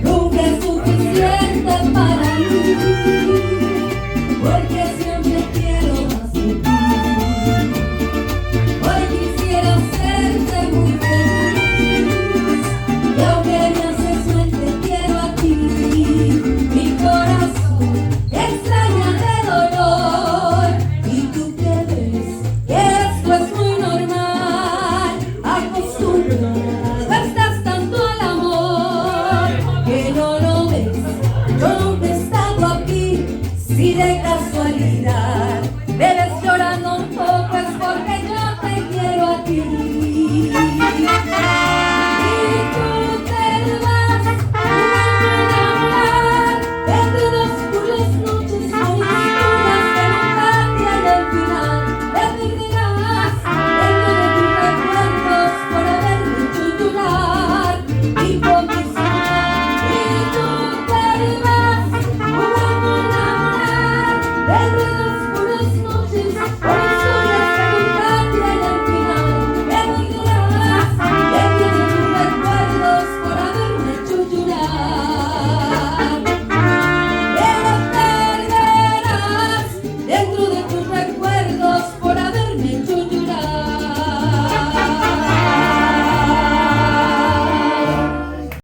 Nunca es suficiente para mí, porque siempre quiero más de ti. Hoy quisiera hacerte muy feliz, y aunque me haces mal te quiero a ti. Mi corazón extraña de dolor, y tú que ves que esto es muy normal. Acostumbrada estás tanto al amor, que no lo ves. Yo nunca he estado aquí. Si de casualidad me ves llorando un poco, es porque yo te quiero a ti.